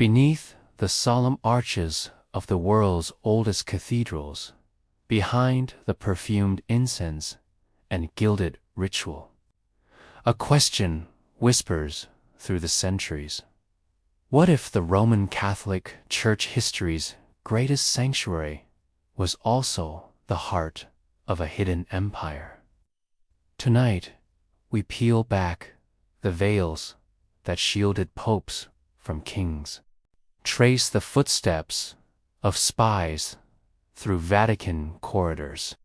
Beneath the solemn arches of the world's oldest cathedrals, behind the perfumed incense and gilded ritual, a question whispers through the centuries. What if the Roman Catholic Church history's greatest sanctuary was also the heart of a hidden empire? Tonight, we peel back the veils that shielded popes from kings, trace the footsteps of spies through Vatican corridors,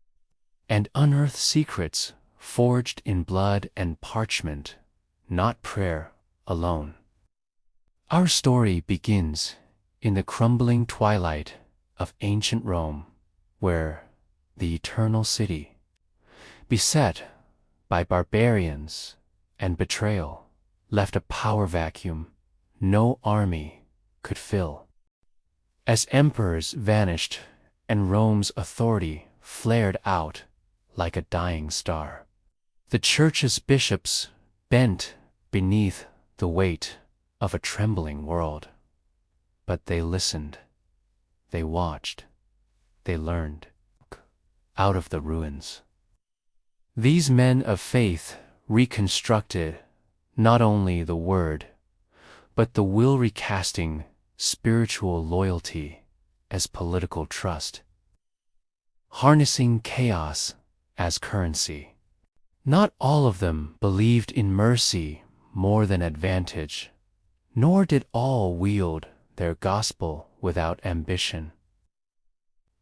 and unearth secrets forged in blood and parchment, not prayer alone. Our story begins in the crumbling twilight of ancient Rome, where the eternal city, beset by barbarians and betrayal, left a power vacuum no army could fill. As emperors vanished and Rome's authority flared out like a dying star, the Church's bishops bent beneath the weight of a trembling world. But they listened, they watched, they learned out of the ruins. These men of faith reconstructed not only the word, but the will, recasting spiritual loyalty as political trust, harnessing chaos as currency. Not all of them believed in mercy more than advantage, nor did all wield their gospel without ambition.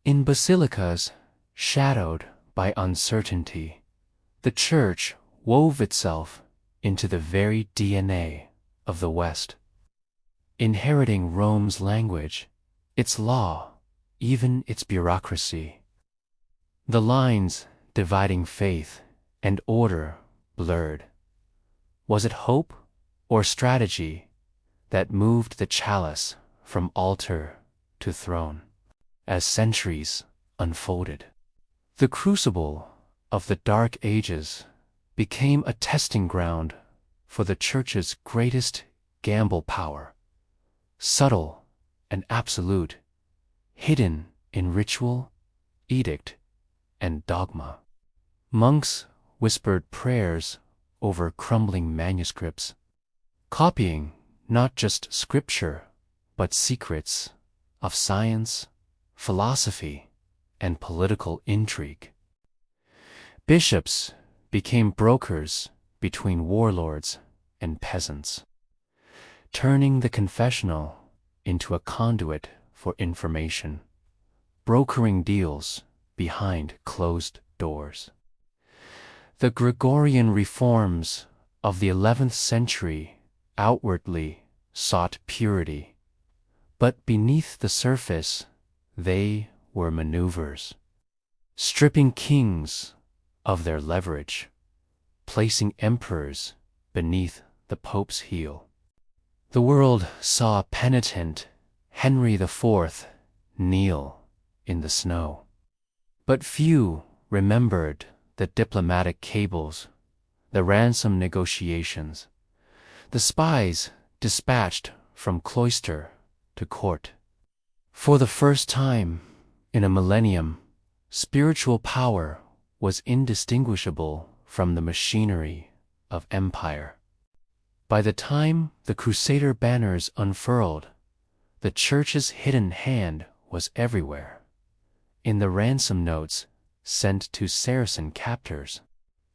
In basilicas shadowed by uncertainty, the Church wove itself into the very DNA of the West, inheriting Rome's language, its law, even its bureaucracy. The lines dividing faith and order blurred. Was it hope or strategy that moved the chalice from altar to throne as centuries unfolded? The crucible of the Dark Ages became a testing ground for the Church's greatest gamble power, subtle and absolute, hidden in ritual, edict, and dogma. Monks whispered prayers over crumbling manuscripts, copying not just scripture, but secrets of science, philosophy, and political intrigue. Bishops became brokers between warlords and peasants, turning the confessional into a conduit for information, brokering deals behind closed doors. The Gregorian reforms of the 11th century outwardly sought purity, but beneath the surface they were maneuvers, stripping kings of their leverage, placing emperors beneath the Pope's heel. The world saw penitent Henry IV kneel in the snow, but few remembered the diplomatic cables, the ransom negotiations, the spies dispatched from cloister to court. For the first time in a millennium, spiritual power was indistinguishable from the machinery of empire. By the time the Crusader banners unfurled, the Church's hidden hand was everywhere, in the ransom notes sent to Saracen captors,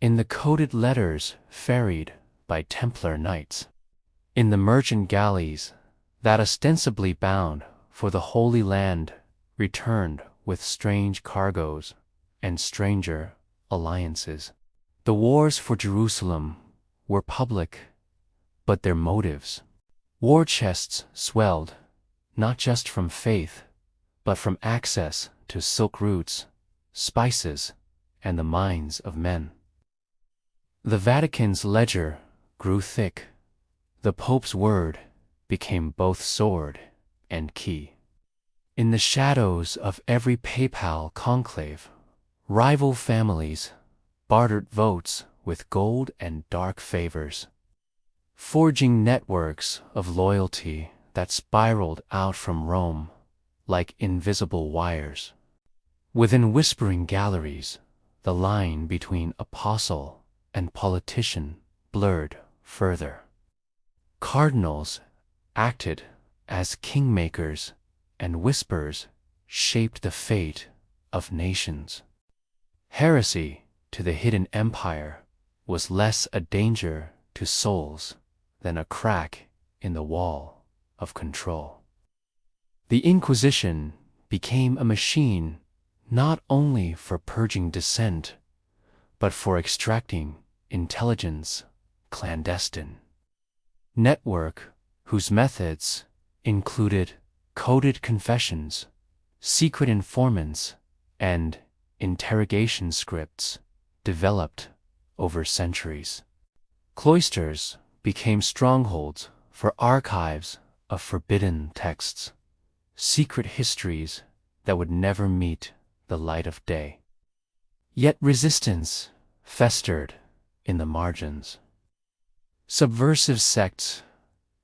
in the coded letters ferried by Templar knights, in the merchant galleys that ostensibly bound for the Holy Land returned with strange cargoes and stranger alliances. The wars for Jerusalem were public, but their motives. War chests swelled, not just from faith, but from access to silk routes, spices, and the minds of men. The Vatican's ledger grew thick. The Pope's word became both sword and key. In the shadows of every papal conclave, rival families bartered votes with gold and dark favors, forging networks of loyalty that spiraled out from Rome like invisible wires. Within whispering galleries, the line between apostle and politician blurred further. Cardinals acted as kingmakers, and whispers shaped the fate of nations. Heresy to the hidden empire was less a danger to souls than a crack in the wall of control. The Inquisition became a machine not only for purging dissent, but for extracting intelligence clandestine. Network whose methods included coded confessions, secret informants, and interrogation scripts developed over centuries. Cloisters became strongholds for archives of forbidden texts, secret histories that would never meet the light of day. Yet resistance festered in the margins. Subversive sects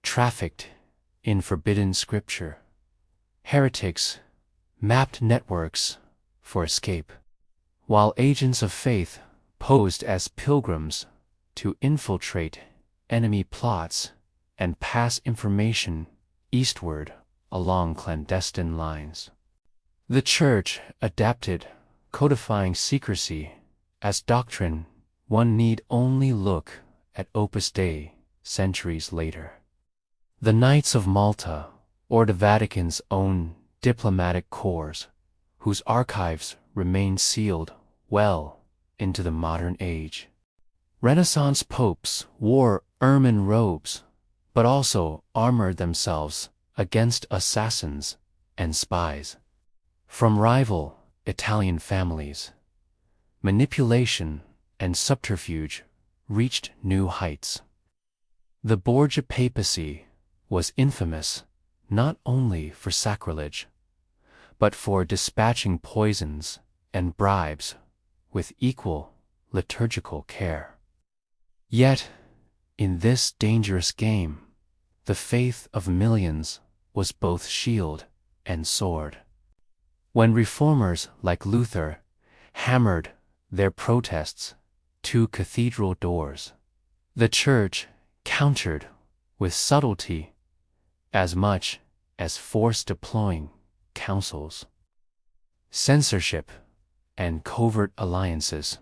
trafficked in forbidden scripture. Heretics mapped networks for escape, while agents of faith posed as pilgrims to infiltrate enemy plots and pass information eastward along clandestine lines. The Church adapted, codifying secrecy as doctrine. One need only look at Opus Dei centuries later. The Knights of Malta, or the Vatican's own diplomatic corps, whose archives remain sealed well into the modern age. Renaissance popes wore ermine robes, but also armored themselves against assassins and spies. From rival Italian families, manipulation and subterfuge reached new heights. The Borgia papacy was infamous not only for sacrilege, but for dispatching poisons and bribes with equal liturgical care. Yet, in this dangerous game, the faith of millions was both shield and sword. When reformers like Luther hammered their protests to cathedral doors, the Church countered with subtlety as much as force-deploying councils, censorship, and covert alliances,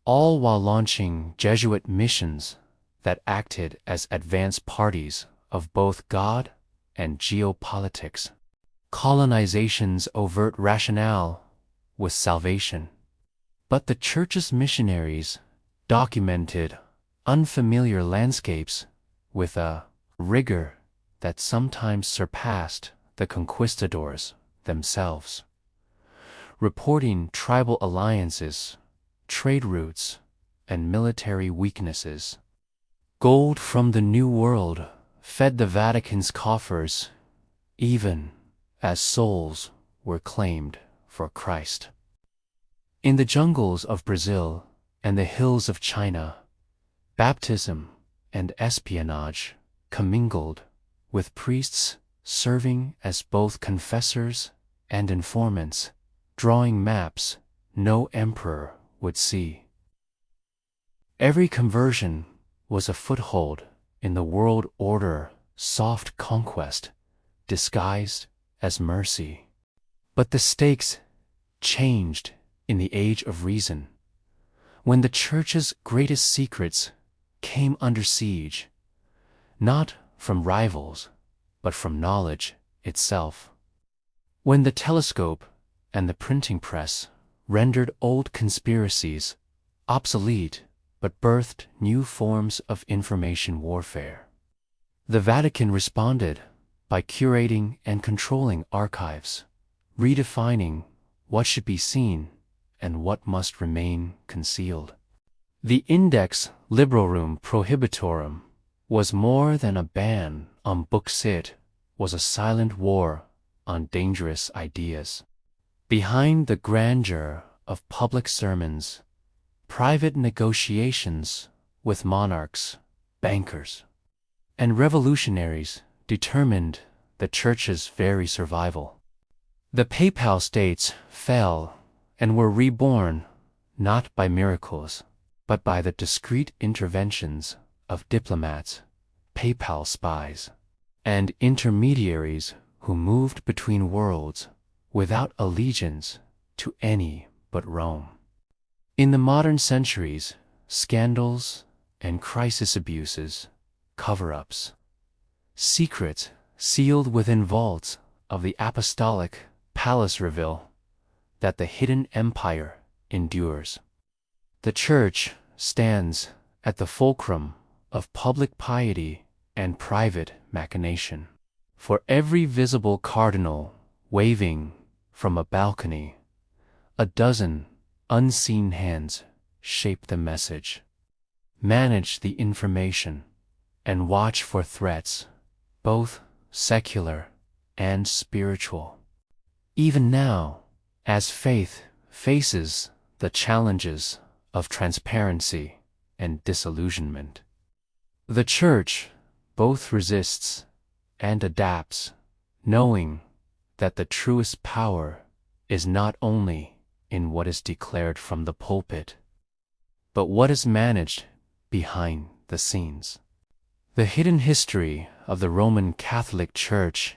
all while launching Jesuit missions that acted as advance parties of both God and geopolitics. Colonization's overt rationale was salvation, but the Church's missionaries documented unfamiliar landscapes with a rigor that sometimes surpassed the conquistadors themselves, reporting tribal alliances, trade routes, and military weaknesses. Gold from the New World fed the Vatican's coffers, even as souls were claimed for Christ. In the jungles of Brazil and the hills of China, baptism and espionage commingled, with priests serving as both confessors and informants, drawing maps no emperor would see. Every conversion was a foothold in the world order, soft conquest, disguised as mercy. But the stakes changed in the age of reason, when the Church's greatest secrets came under siege, not from rivals, but from knowledge itself. When the telescope and the printing press rendered old conspiracies obsolete but birthed new forms of information warfare, the Vatican responded by curating and controlling archives, redefining what should be seen and what must remain concealed. The Index Librorum Prohibitorum was more than a ban on books. It was a silent war on dangerous ideas. Behind the grandeur of public sermons, private negotiations with monarchs, bankers, and revolutionaries determined the Church's very survival. The papal states fell and were reborn not by miracles, but by the discreet interventions of diplomats, papal spies, and intermediaries who moved between worlds without allegiance to any but Rome. In the modern centuries, scandals and crisis abuses, cover-ups, secrets sealed within vaults of the apostolic palace reveal that the hidden empire endures. The Church stands at the fulcrum of public piety and private machination. For every visible cardinal waving from a balcony, a dozen unseen hands shape the message, manage the information, and watch for threats, both secular and spiritual. Even now, as faith faces the challenges of transparency and disillusionment, the Church both resists and adapts, knowing that the truest power is not only in what is declared from the pulpit, but what is managed behind the scenes. The hidden history of the Roman Catholic Church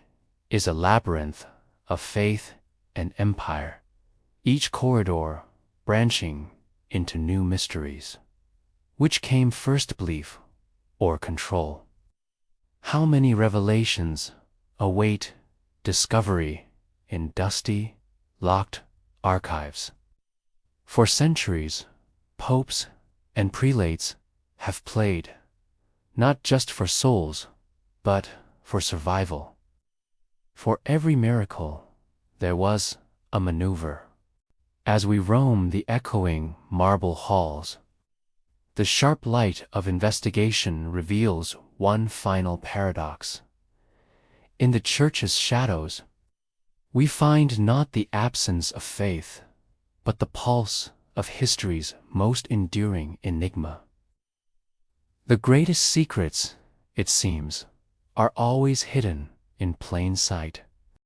is a labyrinth of faith and empire, each corridor branching into new mysteries. Which came first, belief or control? How many revelations await discovery in dusty, locked archives? For centuries, popes and prelates have played, not just for souls, but for survival. For every miracle, there was a maneuver. As we roam the echoing marble halls, the sharp light of investigation reveals one final paradox. In the Church's shadows, we find not the absence of faith, but the pulse of history's most enduring enigma. The greatest secrets, it seems, are always hidden in plain sight.